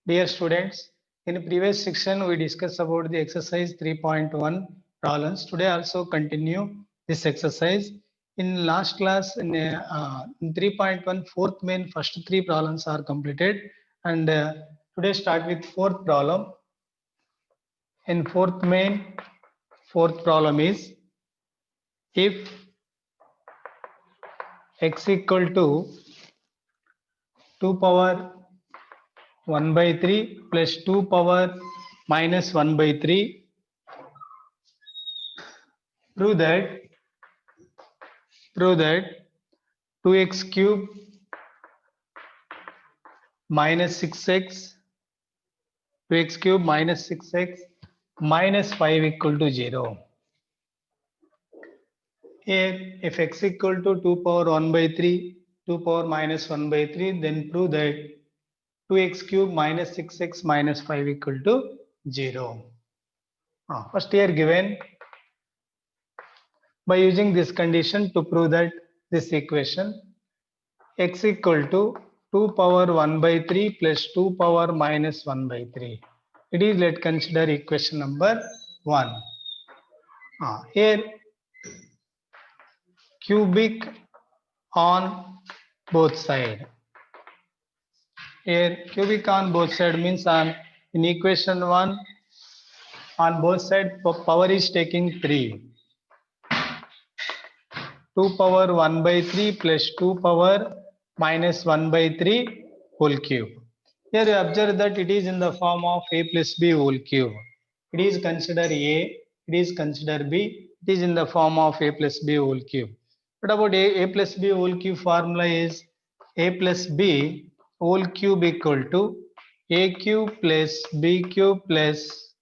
Dear students, in previous section we discussed about the exercise 3.1 problems. Today also continue this exercise. In last class in 3.1 fourth main first three problems are completed and today start with fourth problem. In fourth main fourth problem is if x equal to 2 power 1 by 3 plus 2 power minus 1 by 3, prove that 2x cube minus 6x 2x cube minus 6x minus 5 equal to 0. Here if x equal to 2 power 1 by 3 2 power minus 1 by 3, then prove that 2x cube minus 6x minus 5 equal to 0. First here given by using this condition to prove that this equation x equal to 2 power 1 by 3 plus 2 power minus 1 by 3. It is, let's consider equation number 1. Here cubic on both side. Here cubic on both side means in equation 1 on both side power is taking 3. 2 power 1 by 3 plus 2 power minus 1 by 3 whole cube. Here you observe that it is in the form of a plus b whole cube. It is considered a, it is considered b, it is in the form of a plus b whole cube. What about a plus b whole cube formula is a plus b whole cube equal to a cube plus b cube plus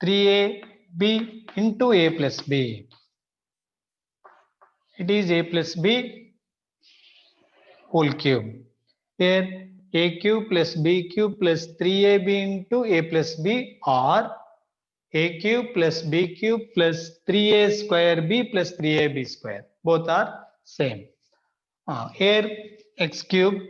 3ab into a plus b. It is a plus b whole cube. Here a cube plus b cube plus 3ab into a plus b, or a cube plus b cube plus 3a square b plus 3ab square. Both are same. Here x cube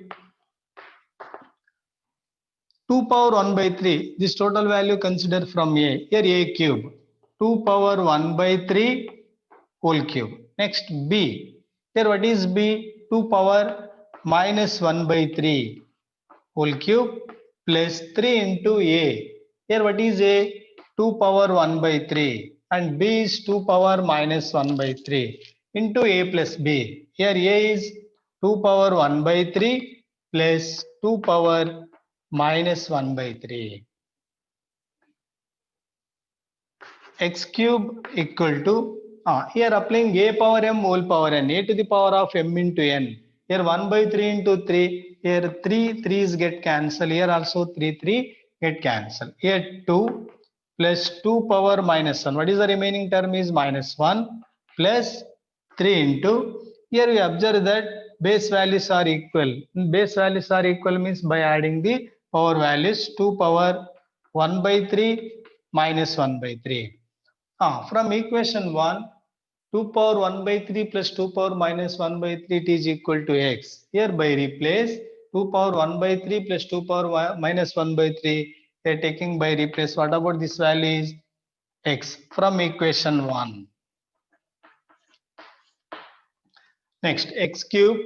2 power 1 by 3. This total value consider from a. Here a cube 2 power 1 by 3 whole cube. Next b. Here what is b? 2 power minus 1 by 3 whole cube plus 3 into a. Here what is a? 2 power 1 by 3 and b is 2 power minus 1 by 3 into a plus b. Here a is 2 power 1 by 3 plus 2 power minus 1 by 3. X cube equal to here applying a power m whole power n, a to the power of m into n. Here 1 by 3 into 3, here 3 3's get cancelled, here also 3 get cancelled. Here 2 plus 2 power minus 1. What is the remaining term is minus 1 plus 3 into, here we observe that base values are equal. Base values are equal means by adding the power values 2 power 1 by 3 minus 1 by 3. From equation 1, 2 power 1 by 3 plus 2 power minus 1 by 3 it is equal to x. Hereby replace 2 power 1 by 3 plus 2 power minus 1 by 3. They are taking by replace. What about this value is x from equation 1. Next x cube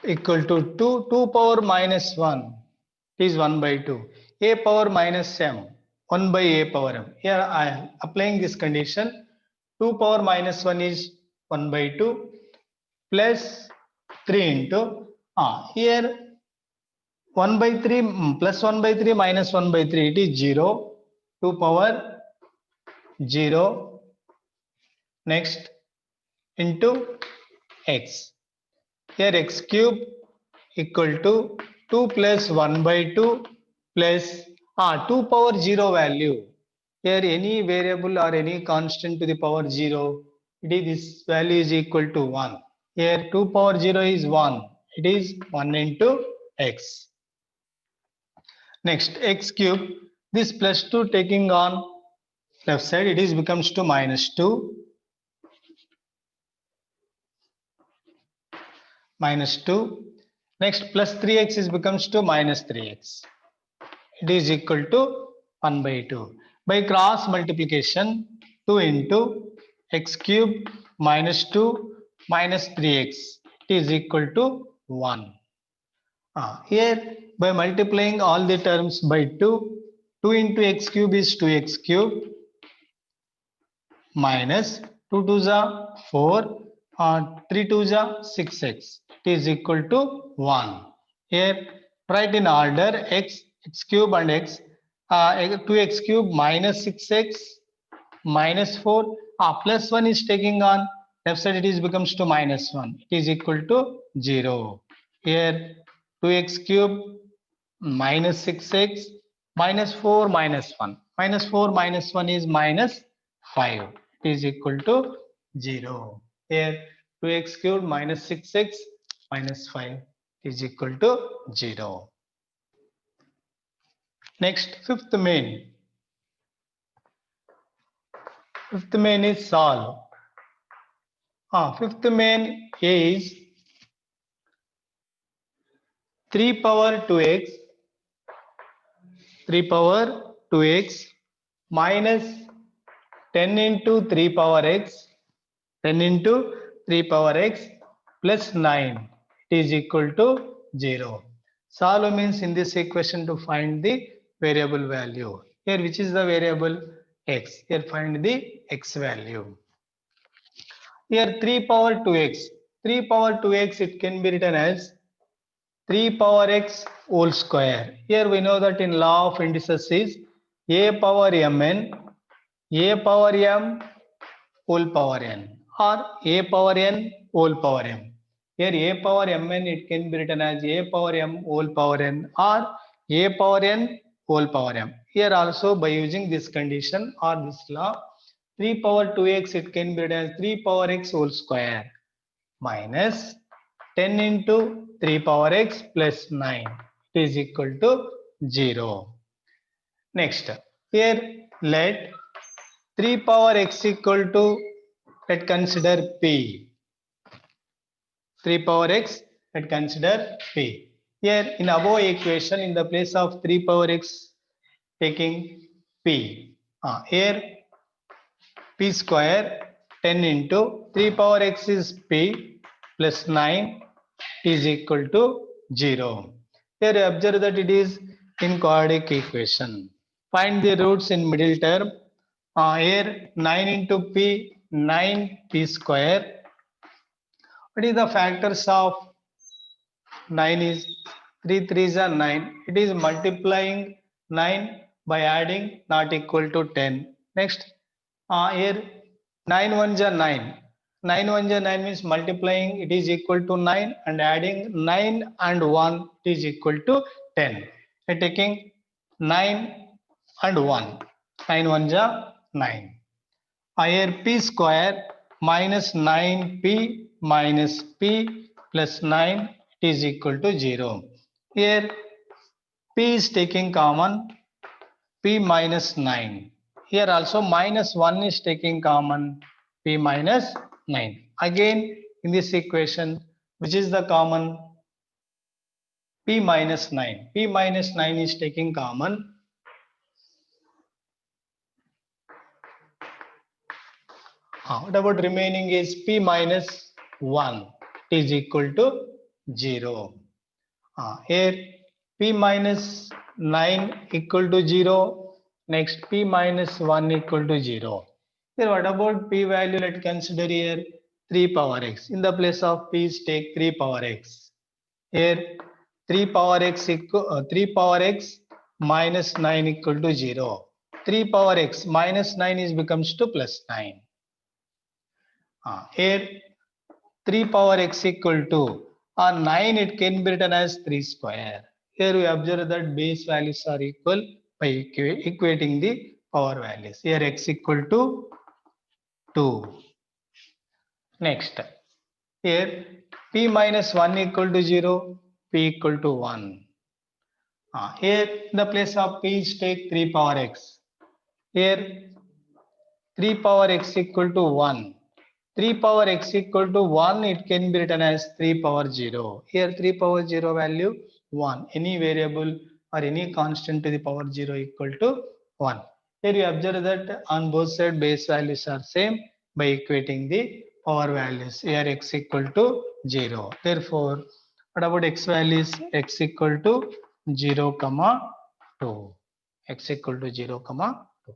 equal to 2 power minus 1 is 1 by 2. A power minus m 1 by a power m. Here I am applying this condition. 2 power minus 1 is 1 by 2 plus 3 into here 1 by 3 plus 1 by 3 minus 1 by 3 it is 0. 2 power 0 next into x. Here x cube equal to 2 plus 1 by 2 plus 2 power 0 value. Here any variable or any constant to the power 0, it is this value is equal to 1. Here 2 power 0 is 1. It is 1 into x. Next x cube, this plus 2 taking on left side, it is becomes to minus 2 minus 2. Next plus 3x is becomes to minus 3x. It is equal to 1 by 2. By cross multiplication, 2 into x cube minus 2 minus 3x. It is equal to 1. Here by multiplying all the terms by 2, 2 into x cube is 2x cube minus 2 2 is 4, 3 2 is 6x. It is equal to 1. Here write in order x cube and x, 2x cube minus 6x minus 4, plus 1 is taking on left side, it is becomes to minus 1. It is equal to 0. Here 2x cube minus 6x minus 4 minus 1. Minus 4 minus 1 is minus 5. It is equal to 0. Here 2x cubed minus 6x minus 5 is equal to 0. Next, fifth main. Fifth main is solve. Fifth main is 3 power 2x, 3 power 2x minus 10 into 3 power x, 10 into 3 power x plus 9. It is equal to 0. Solve means in this equation to find the variable value. Here which is the variable x. Here find the x value. Here 3 power 2x. 3 power 2x it can be written as 3 power x whole square. Here we know that in law of indices is a power mn, a power m whole power n, or a power n whole power m. Here a power mn it can be written as a power m whole power n or a power n whole power m. Here also by using this condition or this law, 3 power 2x it can be written as 3 power x whole square minus 10 into 3 power x plus 9. It is equal to 0. Next, here let 3 power x equal to, let consider p. 3 power x, let consider p. Here in above equation, in the place of 3 power x taking p. Here p square 10 into 3 power x is p plus 9 is equal to 0. Here observe that it is in quadratic equation. Find the roots in middle term. Here 9 into p, 9p square. What is the factors of 9 is 3 3s are 9. It is multiplying 9 by adding not equal to 10. Next, here 9 1s are 9. 9 1s are 9 means multiplying it is equal to 9 and adding 9 and 1 is equal to 10. We're taking 9 and 1. 9 1s are 9. Here p square minus 9p minus p plus 9 is equal to 0. Here p is taking common, p minus 9. Here also minus 1 is taking common, p minus 9. Again in this equation, which is the common? P minus 9. P minus 9 is taking common. What about remaining is p minus 1 is equal to 0. Here p minus 9 equal to 0. Next p minus 1 equal to 0. Here what about p value? Let's consider here 3 power x. In the place of p take 3 power x. Here 3 power x equal 3 power x minus 9 equal to 0. 3 power x minus 9 is becomes to plus 9. Here 3 power x equal to, or 9 it can be written as 3 square. Here we observe that base values are equal by equating the power values. Here x equal to 2. Next, here p minus 1 equal to 0, p equal to 1. Here in the place of p take 3 power x. Here 3 power x equal to 1. 3 power x equal to 1, it can be written as 3 power 0. Here 3 power 0 value 1. Any variable or any constant to the power 0 equal to 1. Here you observe that on both sides base values are same by equating the power values. Here x equal to 0. Therefore, what about x values? X equal to 0, comma 2. X equal to 0, comma 2.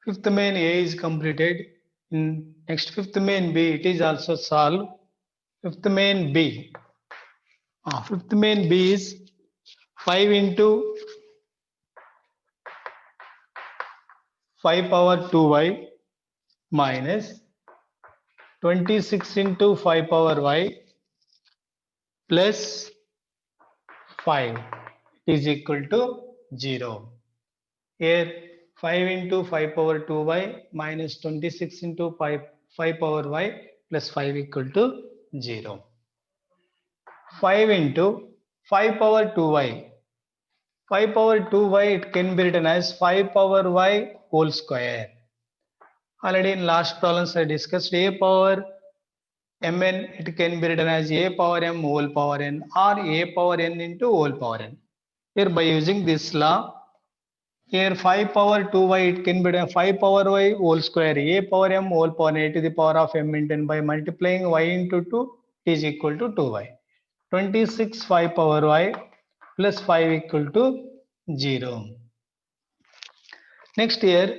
Fifth main A is completed. In next fifth main B, it is also solved. Fifth main B. Fifth main B is 5 into 5 power 2y minus 26 into 5 power y plus 5 is equal to 0. Here 5 into 5 power 2y minus 26 into 5 power y plus 5 equal to 0. 5 into 5 power 2y. 5 power 2y, it can be written as 5 power y whole square. Already in last problems I discussed a power mn, it can be written as a power m whole power n or a power n into whole power n. Here by using this law, here 5 power 2y, it can be written 5 power y whole square a power m whole power n to the power of m into n by multiplying y into 2 is equal to 2y. 26 5 power y plus 5 equal to 0. Next here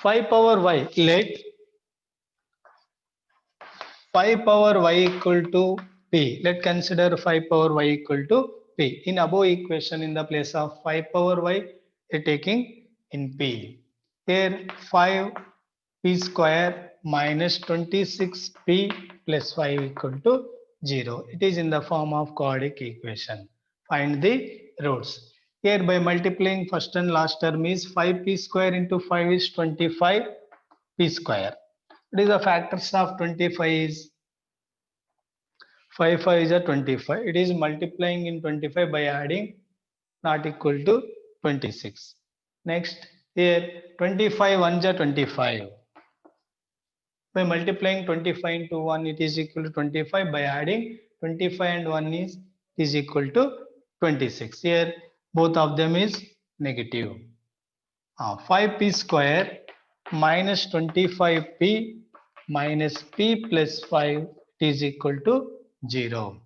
5 power y, let 5 power y equal to p. Let consider 5 power y equal to p. In above equation, in the place of 5 power y, we are taking in p. Here 5 p square minus 26p plus 5 equal to 0. It is in the form of quadratic equation. Find the roots. Here by multiplying first and last term is 5p square into 5 is 25p square. What is the factors of 25 is 5 5 is a 25. It is multiplying in 25 by adding not equal to 26. Next here 25 1 is a 25. By multiplying 25 into 1 it is equal to 25. By adding 25 and 1 is equal to 26. Here both of them is negative. 5p square minus 25p minus p plus 5 is equal to 0.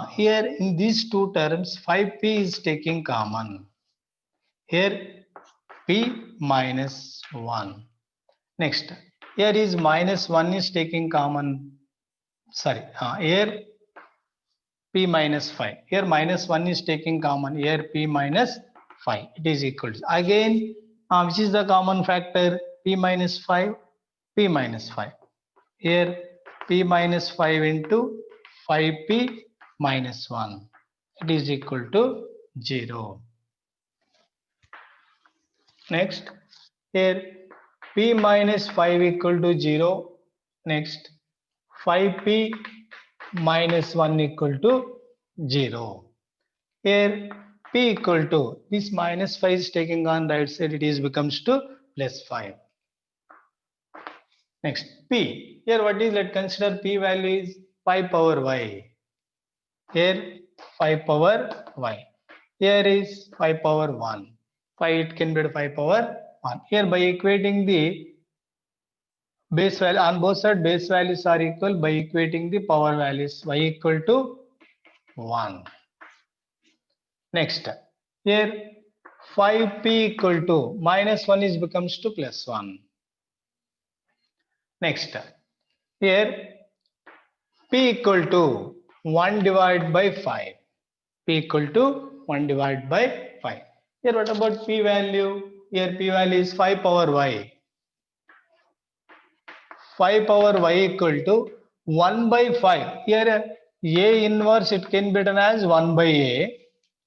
Here in these two terms 5p is taking common. Here p minus 1. Next here is minus 1 is taking common. Sorry, here p minus 5. Here minus 1 is taking common. Here p minus 5. It is equal to. Again, which is the common factor? P minus 5. P minus 5. Here p minus 5 into 5p minus 1. It is equal to 0. Next, here p minus 5 equal to 0. Next, 5p minus 1 equal to 0. Here p equal to this minus 5 is taking on right side, it is becomes to plus 5. Next p, here what is, let consider p value is 5 power y. Here 5 power y. Here is 5 power 1. 5 it can be 5 power 1. Here by equating the base value on both sides, base values are equal by equating the power values. Y equal to 1. Next, here 5p equal to minus 1 is becomes to plus 1. Next, here p equal to 1 divided by 5. P equal to 1 divided by 5. Here what about p value? Here p value is 5 power y. 5 power y equal to 1 by 5. Here a inverse it can be written as 1 by a.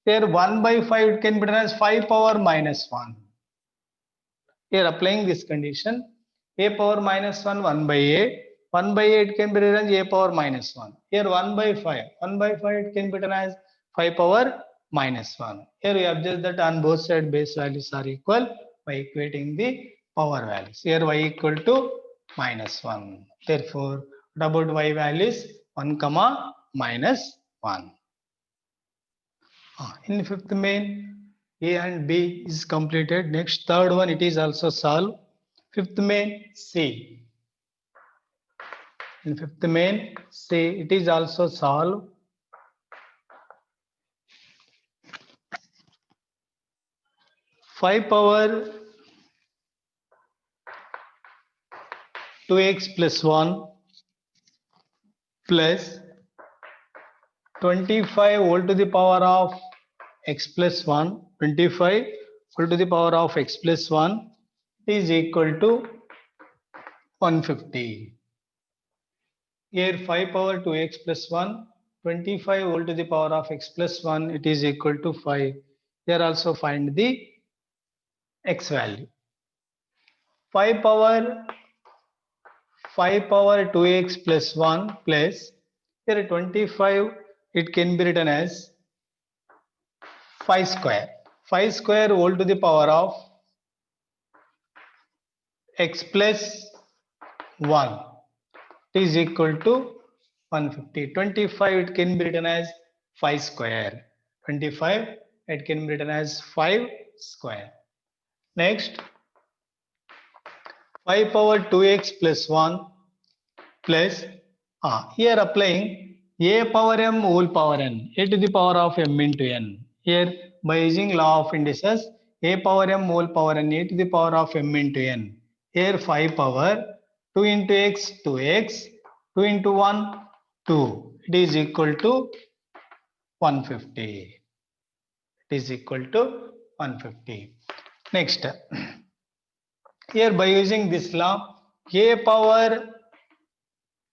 Here 1 by 5 it can be written as 5 power minus 1. Here applying this condition, a power minus 1, 1 by a. 1 by a it can be written as a power minus 1. Here 1 by 5. 1 by 5 it can be written as 5 power minus 1. Here we observe that on both sides base values are equal by equating the power values. Here y equal to minus 1. Therefore, what about y values? 1 comma minus 1. In fifth main, A and B is completed. Next, third one, it is also solved. Fifth main, C. In fifth main, C, it is also solved. Five power 2x plus 1 plus 25 whole to the power of x plus 1, 25 whole to the power of x plus 1 is equal to 150. Here 5 power 2x plus 1, 25 whole to the power of x plus 1, it is equal to 5. Here also find the x value. 5 power 2x plus 1 plus, here 25 it can be written as 5 square. 5 square whole to the power of x plus 1 is equal to 150. 25 it can be written as 5 square. 25 it can be written as 5 square. Next, 5 power 2x plus 1 plus, here applying a power m whole power n, a to the power of m into n. Here by using law of indices, a power m whole power n, a to the power of m into n. Here 5 power 2 into x, 2x, 2 into 1, 2. It is equal to 150. It is equal to 150. Next, here by using this law, a power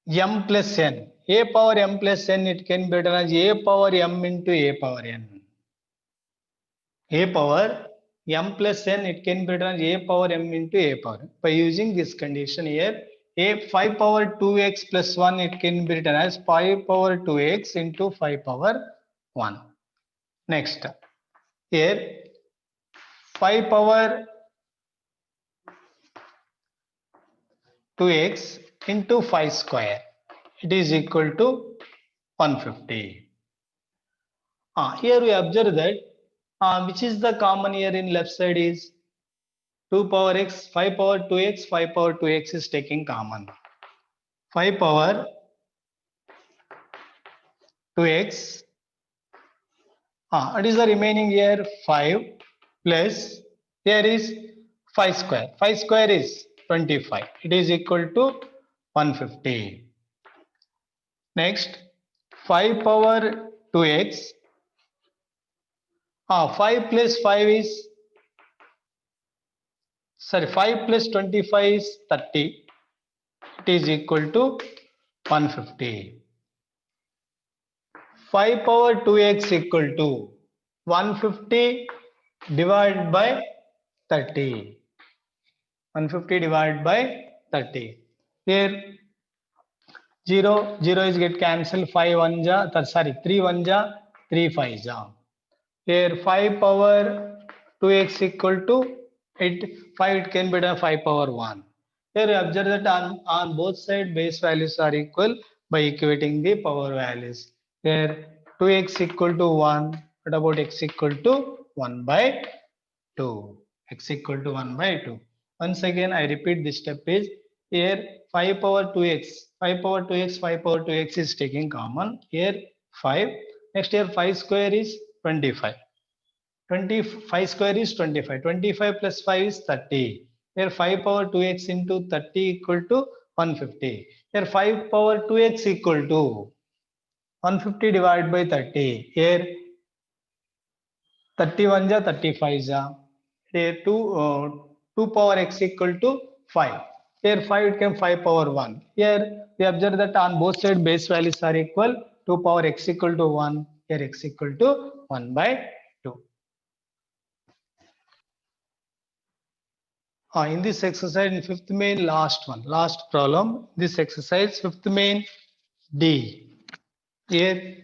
m plus n, a power m plus n, it can be written as a power m into a power n. A power m plus n, it can be written as a power m into a power n. By using this condition here, a 5 power 2x plus 1, it can be written as 5 power 2x into 5 power 1. Next, here 5 power 2x into 5 square, it is equal to 150. Here we observe that which is the common here in left side is 2 power x, 5 power 2x, 5 power 2x is taking common. 5 power 2x, what is the remaining here? 5 plus, there is 5 square. 5 square is 25. It is equal to 150. Next, 5 power 2x, 5 plus 5 is, 5 plus 25 is 30. It is equal to 150. 5 power 2x equal to 150 divided by 30. 150 divided by 30. Here 0 is get cancelled. 5 1 ja, 3 1 ja, 3 5 ja. Here 5 power 2x equal to 5 it can be done 5 power 1. Here we observe that on both sides base values are equal by equating the power values. Here 2x equal to 1. What about x equal to 1 by 2? X equal to 1 by 2. Once again I repeat, this step is Here 5 power 2x, 5 power 2x, 5 power 2x is taking common. Here 5. Next here 5 square is 25. 25 square is 25. 25 plus 5 is 30. Here 5 power 2x into 30 equal to 150. Here 5 power 2x equal to 150 divided by 30. Here 31 ja 35 ja. Here 2 power x equal to 5. Here 5 it came 5 power 1. Here we observe that on both sides base values are equal. 2 power x equal to 1. Here x equal to 1 by 2. In this exercise in fifth main last problem, this exercise fifth main D. Here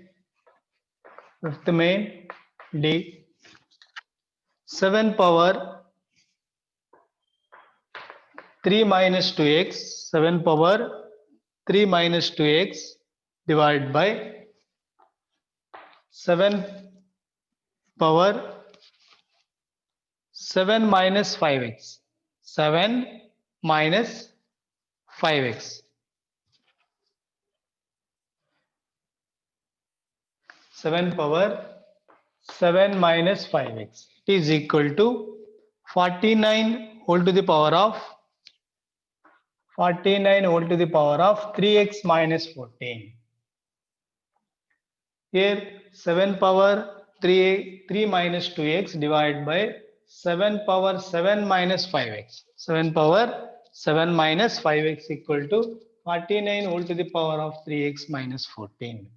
fifth main D 7 power 3 minus 2x, 7 power 3 minus 2x divided by 7 power 7 minus 5x, 7 minus 5x. 7 power 7 minus 5x. It is equal to 49 whole to the power of 3x minus 14. Here 7 power 3 minus 2x divided by 7 power 7 minus 5x. 7 power 7 minus 5x equal to 49 whole to the power of 3x minus 14.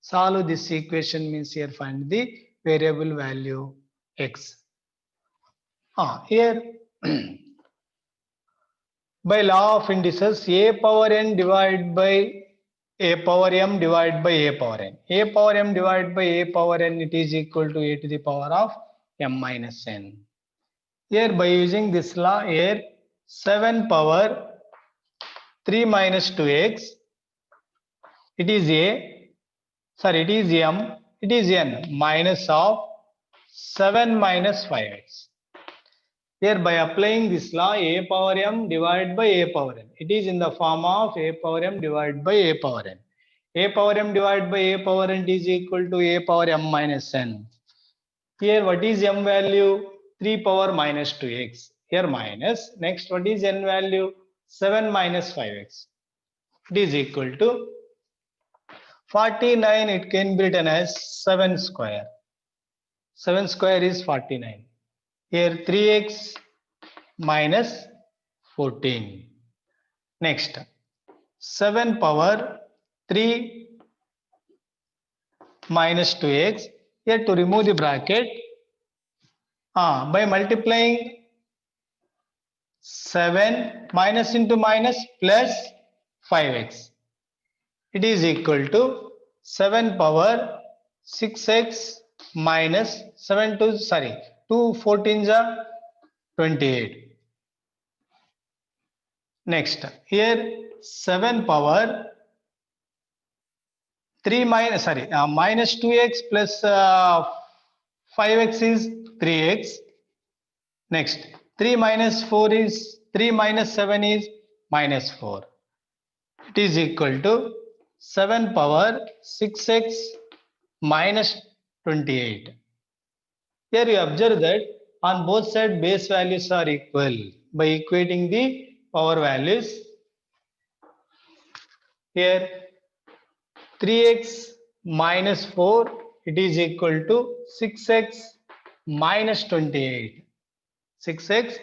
Solve this equation means here find the variable value x. Here by law of indices, a power n divided by a power m divided by a power n. A power m divided by a power n, it is equal to a to the power of m minus n. Here by using this law, here 7 power 3 minus 2x, it is a, sorry, it is m, it is n minus of 7 minus 5x. Here by applying this law, a power m divided by a power n. It is in the form of a power m divided by a power n. A power m divided by a power n is equal to a power m minus n. Here what is m value? 3 power minus 2x. Here minus. Next what is n value? 7 minus 5x. It is equal to 49. It can be written as 7 square. 7 square is 49. Here 3x minus 14. Next 7 power 3 minus 2x. Here to remove the bracket, by multiplying 7 minus into minus plus 5x, it is equal to 7 power 6x minus 7 to, sorry, 2 14s are 28. Next here 7 power 3 minus, sorry, minus 2x plus 5x is 3x. Next 3 minus 4 is 3 minus 7 is minus 4. It is equal to 7 power 6x minus 28. Here you observe that on both sides base values are equal. By equating the power values, here 3x minus 4, it is equal to 6x minus 28. 6x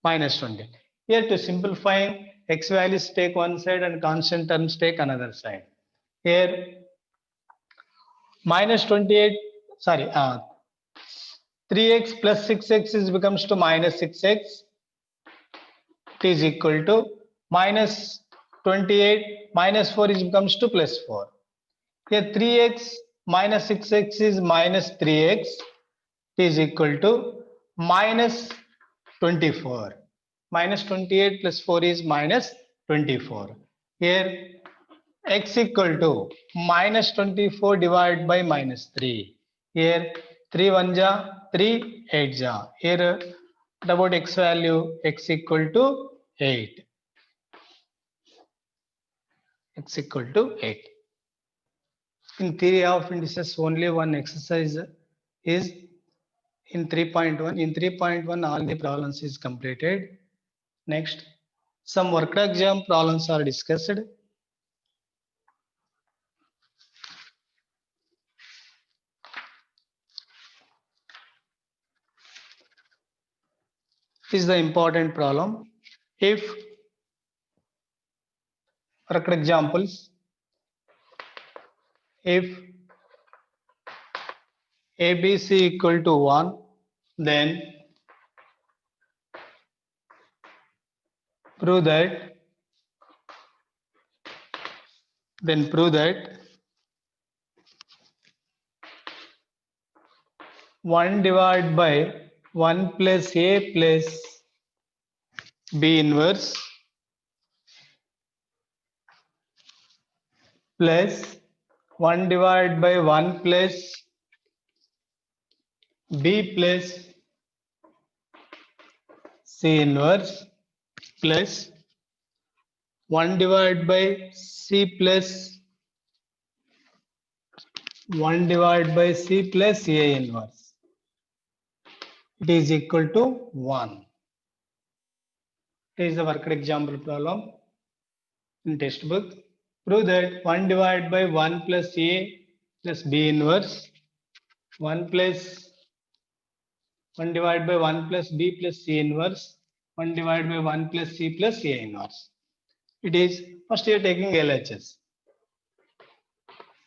minus 20. Here to simplify, x values take one side and constant terms take another side. Here minus 28, sorry, 3x plus 6x is becomes to minus 6x. It is equal to minus 28 minus 4 is becomes to plus 4. Here 3x minus 6x is minus 3x. It is equal to minus 24. Minus 28 plus 4 is minus 24. Here x equal to minus 24 divided by minus 3. Here 3 1 ja 3 8 ja. Here about x value, x equal to 8. x equal to 8. In theory of indices, only one exercise is in 3.1. In 3.1, all the problems is completed. Next, some worked exam problems are discussed. This is the important problem. If worked examples, if ABC equal to 1, then prove that 1 divided by 1 plus A plus B inverse plus 1 divided by 1 plus B plus C inverse plus 1 divided by C plus 1 divided by C plus A inverse. It is equal to 1. It is the worked example problem in textbook. Prove that 1 divided by 1 plus A plus B inverse 1 divided by 1 plus B plus C inverse 1 divided by 1 plus C plus A inverse. It is first you are taking LHS.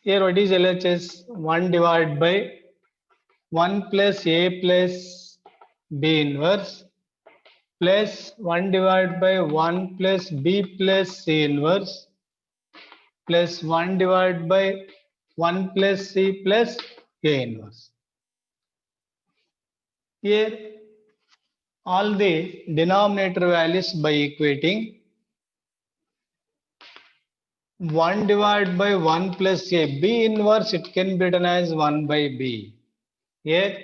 Here what is LHS? 1 divided by 1 plus A plus B inverse plus 1 divided by 1 plus B plus C inverse plus 1 divided by 1 plus C plus A inverse. Here all the denominator values by equating 1 divided by 1 plus A. B inverse it can be written as 1 by B. Here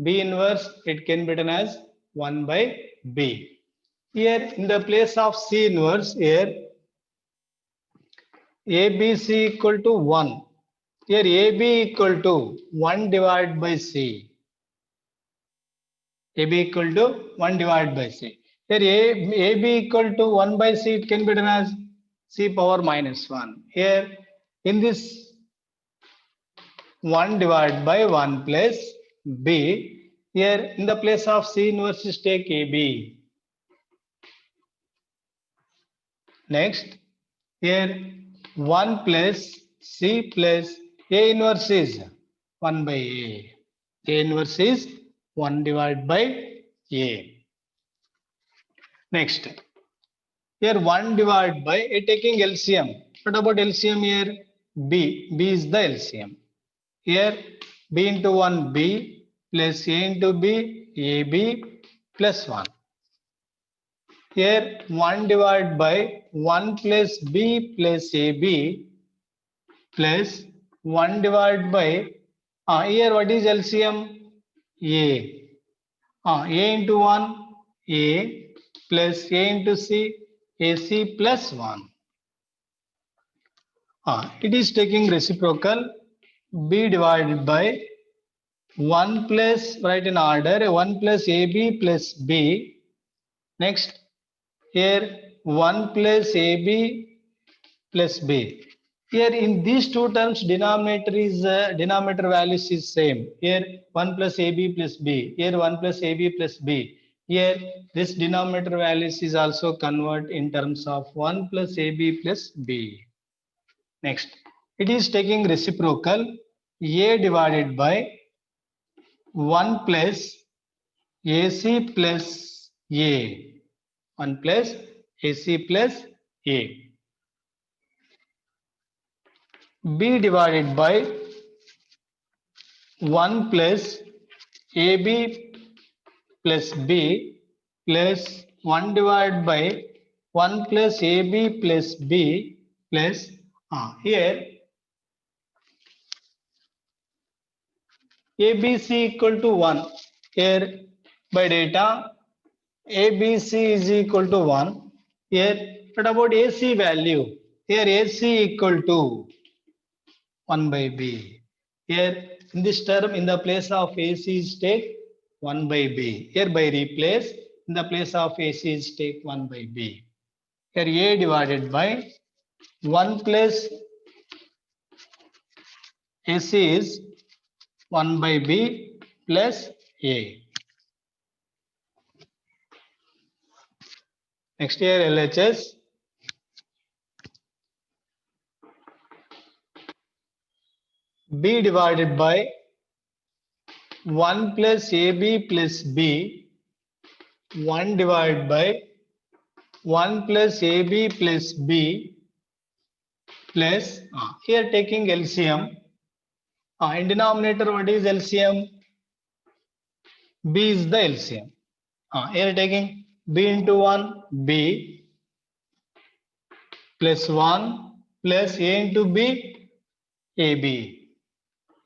B inverse it can be written as 1 by B. Here in the place of C inverse, here ABC equal to 1. Here AB equal to 1 divided by C. AB equal to 1 divided by C. Here AB equal to 1 by C, it can be written as C power minus 1. Here in this 1 divided by 1 plus B, here in the place of C inverse is take AB. Next, here 1 plus C plus A inverse is 1 by A. A inverse is 1 divided by A. Next, here 1 divided by A taking LCM. What about LCM here? B. B is the LCM. Here B into 1 B plus A into B, AB plus 1. Here 1 divided by 1 plus B plus AB plus 1 divided by, here what is LCM? A. A into 1, A plus A into C, AC plus 1. It is taking reciprocal, B divided by 1 plus, write in order, 1 plus AB plus B. Next, here 1 plus AB plus B. Here in these two terms, denominator values is same. Here 1 plus AB plus B. Here 1 plus AB plus B. Here this denominator values is also convert in terms of 1 plus AB plus B. Next, it is taking reciprocal, A divided by 1 plus AC plus A. 1 plus AC plus A. B divided by 1 plus AB plus B plus 1 divided by 1 plus AB plus B plus, here ABC equal to 1. Here by data ABC is equal to 1. Here what about AC value? Here AC equal to 1 by B. Here in this term, in the place of AC is take 1 by B. Here by replace, in the place of AC is take 1 by B. Here A divided by 1 plus AC is 1 by B plus A. Next here LHS. B divided by 1 plus AB plus B. 1 divided by 1 plus AB plus B plus here taking LCM. In denominator, what is LCM? B is the LCM. Here taking B into 1, B plus 1 plus A into B, AB.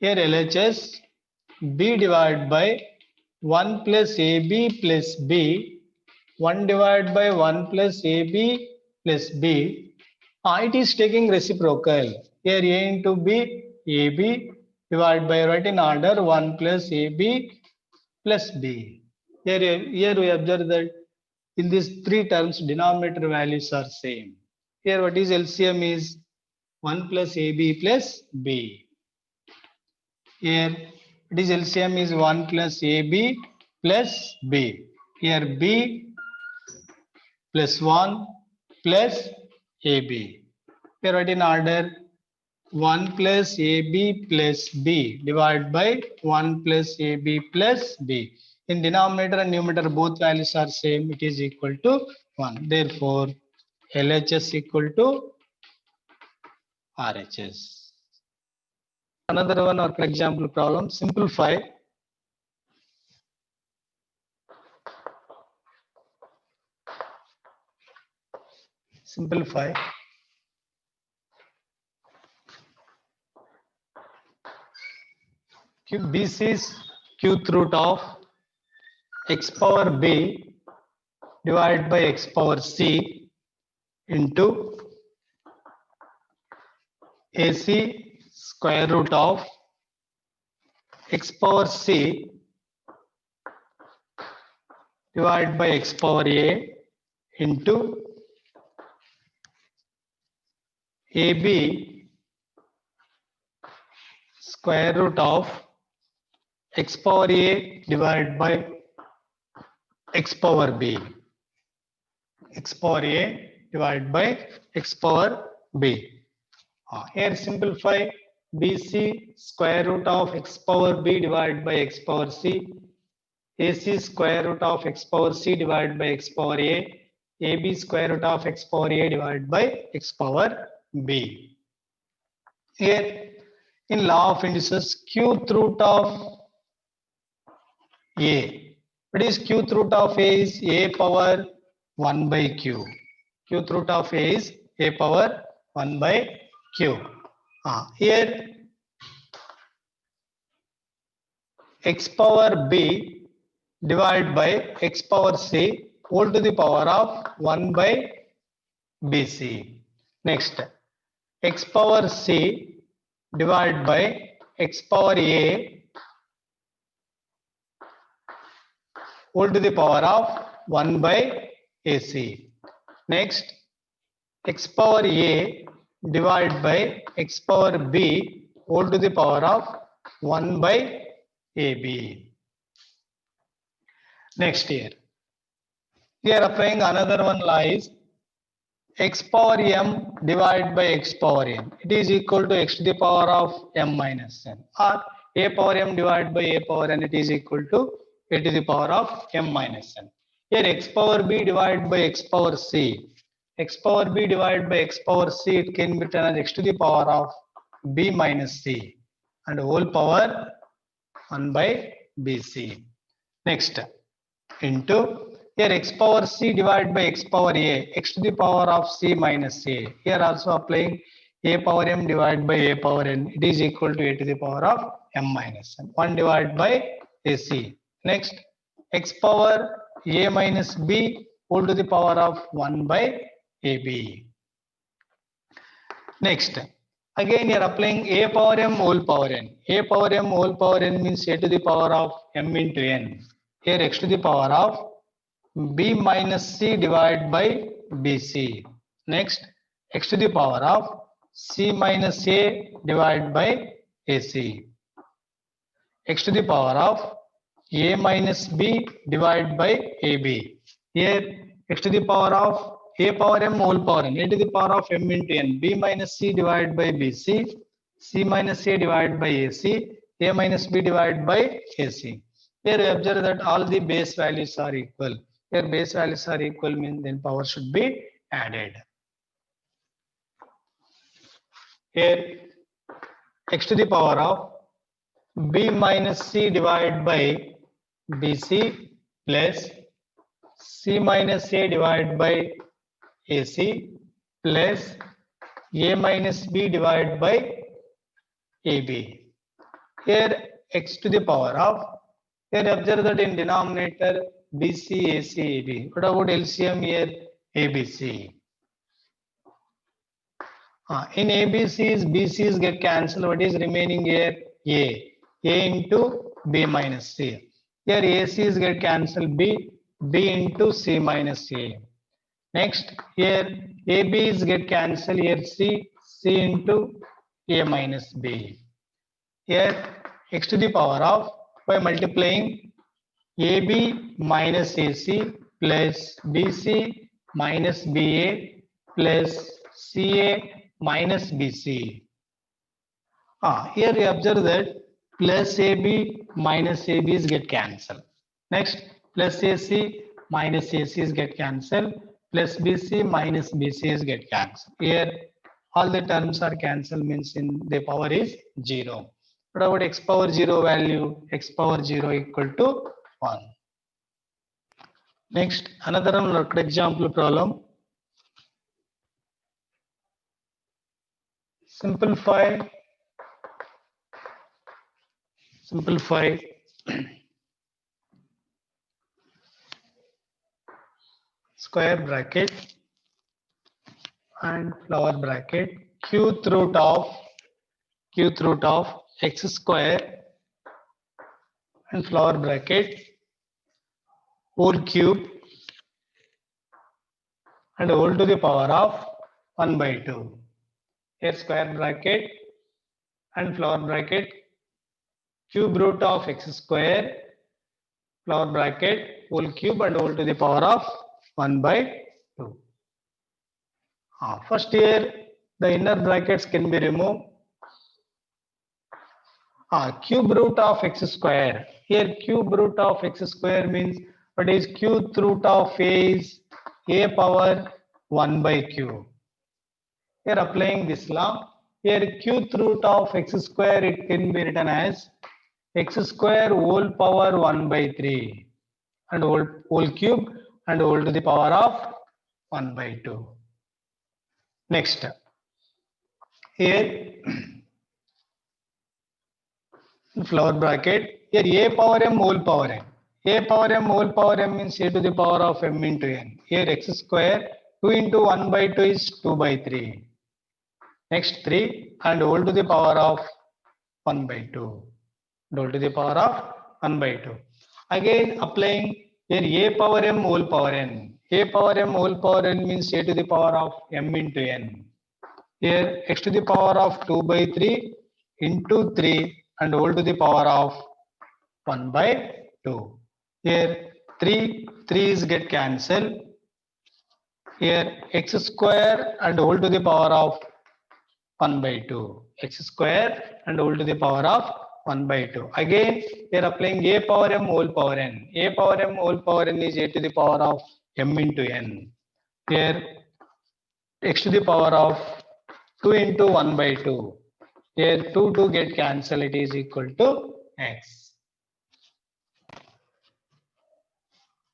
Here LHS, B divided by 1 plus AB plus B, 1 divided by 1 plus AB plus B. It is taking reciprocal. Here A into B, AB divided by, right in order, 1 plus AB plus B. Here we observe that in these three terms, denominator values are same. Here what is LCM is 1 plus AB plus B. Here it is LCM is 1 plus AB plus B. Here B plus 1 plus AB. Here what in order 1 plus AB plus B divided by 1 plus AB plus B. In denominator and numerator both values are same. It is equal to 1. Therefore, LHS equal to RHS. Another one, or for example problem, simplify. Simplify. BC is cube root of x power B divided by x power C into AC square root of x power C divided by x power A into AB square root of x power A divided by x power B. X power A divided by x power B. Here simplify BC square root of x power B divided by x power C. AC square root of x power C divided by x power A. AB square root of x power A divided by x power B. Here in law of indices, cube root of A. What is cube root of A? Is A power 1 by Q. Cube root of A is A power 1 by Q. Here x power B divided by x power C whole to the power of 1 by BC. Next, x power C divided by x power A whole to the power of 1 by AC. Next, x power A divided by x power B whole to the power of 1 by AB. Next here applying another one law is x power m divided by x power n. It is equal to x to the power of m minus n, or a power m divided by a power n. It is equal to a to the power of m minus n. Here x power b divided by x power c. X power b divided by x power c, it can be written as x to the power of b minus c and whole power 1 by bc. Next, into here x power c divided by x power a, x to the power of c minus a. Here also applying a power m divided by a power n. It is equal to a to the power of m minus n. 1 divided by ac. Next, x power a minus b whole to the power of 1 by ab. Next, again you are applying a power m whole power n. A power m whole power n means a to the power of m into n. Here x to the power of b minus c divided by bc. Next, x to the power of c minus a divided by ac. X to the power of a minus b divided by ab. Here x to the power of a power m whole power n, a to the power of m into n, b minus c divided by bc, c minus a divided by ac, a minus b divided by ac. Here we observe that all the base values are equal. Here base values are equal means then power should be added. Here x to the power of b minus c divided by bc plus c minus a divided by ac plus a minus b divided by ab. Here x to the power of, here observe that in denominator bc, ac, ab. What about LCM here? abc. In ABC's, BC's get cancelled. What is remaining here? A into B minus C. Here AC's get cancelled. B into C minus A. Next, here AB's get cancelled. Here C into A minus B. Here x to the power of, by multiplying AB minus AC plus BC minus BA plus CA minus BC. Here we observe that plus AB minus AB's get cancelled. Next, plus AC minus AC's get cancelled. Plus BC minus BC's get cancelled. Here all the terms are cancelled means in the power is 0. What about x power 0 value? X power 0 equal to 1. Next, another example problem. Simplify square bracket and flower bracket cube root of x square and flower bracket whole cube and whole to the power of 1 by 2. Here square bracket and flower bracket cube root of x square flower bracket whole cube and whole to the power of 1 by 2. First here the inner brackets can be removed. Cube root of x square. Here cube root of x square means what is cube root of a is a power 1 by q. Here applying this law, here cube root of x square it can be written as x square whole power 1 by 3 and whole cube and whole to the power of 1 by 2. Next, here flower bracket, here a power m whole power n. A power m whole power m means a to the power of m into n. Here x square 2 into 1 by 2 is 2 by 3. Next 3 and whole to the power of 1 by 2. Whole to the power of 1 by 2. Again applying here a power m whole power n. A power m whole power n means a to the power of m into n. Here x to the power of 2 by 3 into 3 and whole to the power of 1 by 2. Here 3's get cancelled. Here x square and whole to the power of 1 by 2. X square and whole to the power of 1 by 2. Again, we are applying a power m whole power n. A power m whole power n is a to the power of m into n. Here x to the power of 2 into 1 by 2. Here 2 get cancelled, it is equal to x.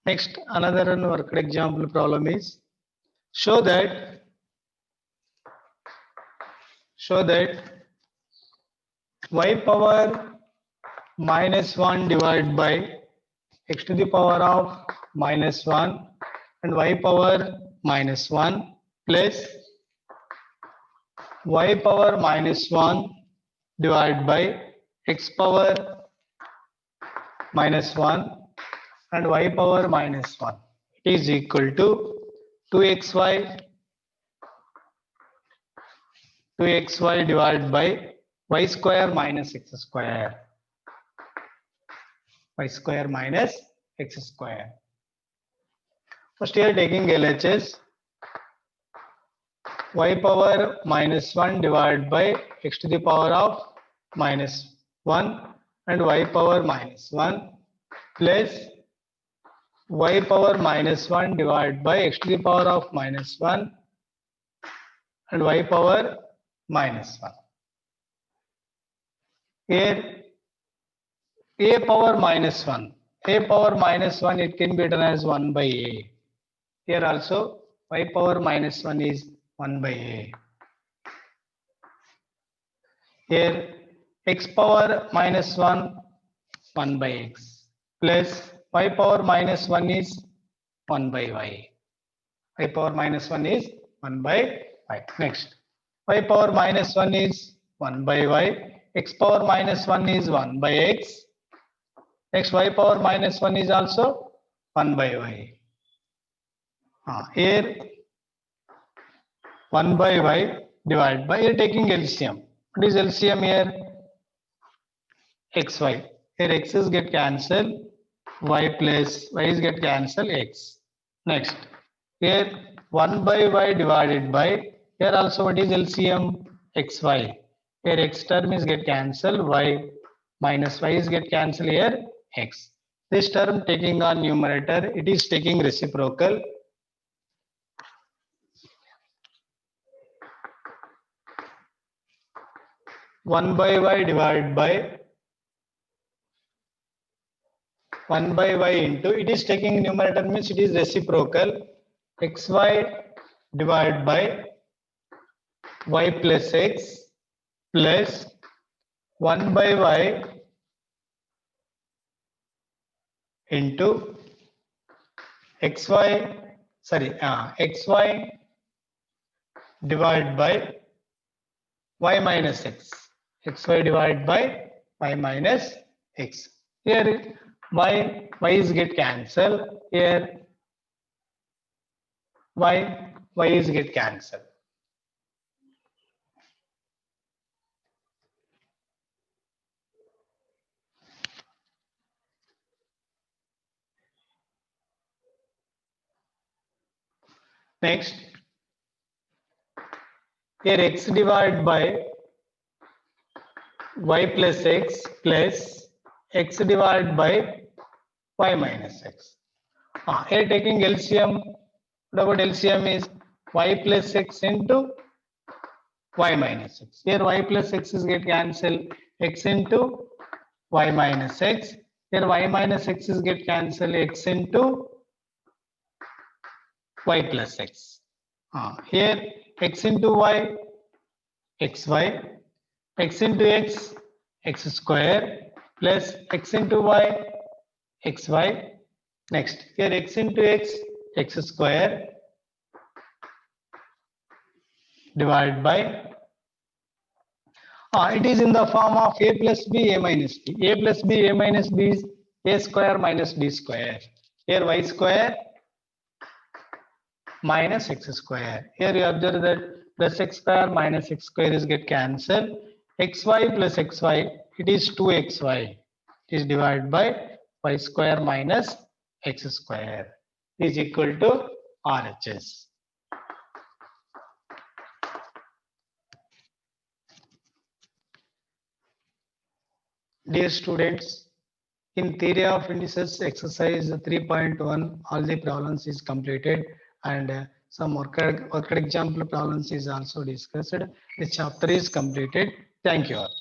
Next, another worked example problem is show that y power minus 1 divided by x to the power of minus 1 and y power minus 1 plus y power minus 1 divided by x power minus 1 and y power minus 1. It is equal to 2xy divided by y square minus x square. Y square minus x square. First here taking LHS, y power minus 1 divided by x to the power of minus 1 and y power minus 1 plus y power minus 1 divided by x to the power of minus 1 and y power minus 1. Here a power minus 1. A power minus 1 it can be written as 1 by a. Here also y power minus 1 is 1 by a. Here x power minus 1 1 by x plus y power minus 1 is 1 by y. Y power minus 1 is 1 by y. Next y power minus 1 is 1 by y. X power minus 1 is 1 by x. Next y power minus 1 is also 1 by y. Here 1 by y divided by, here taking LCM. What is LCM here? xy. Here x's get cancelled, y plus y's get cancelled, x. Next, here 1 by y divided by, here also what is LCM? xy. Here x term is get cancelled, y minus y is get cancelled, here x. This term taking on numerator, it is taking reciprocal. One by y divided by 1 by y into, it is taking numerator means it is reciprocal, xy divided by y plus x plus 1 by y into xy divided by y minus x. Xy divided by y minus x. Here y's get cancelled. Here y's get cancelled. Next, here x divided by y plus x plus x divided by y minus x. Here taking LCM, what about LCM is y plus x into y minus x. Here y plus x is get cancelled, x into y minus x. Here y minus x is get cancelled, x into y plus x. Here x into y, xy, x into x, x square plus x into y, xy. Next, here x into x, x square divided by, it is in the form of a plus b, a minus b. A plus b, a minus b is a square minus b square. Here y square minus x square. Here you observe that plus x square minus x square is get cancelled. Xy plus xy, it is 2xy. It is divided by y square minus x square is equal to RHS. Dear students, in theory of indices exercise 3.1, all the problems is completed and some worked example problems is also discussed. The chapter is completed. Thank you all.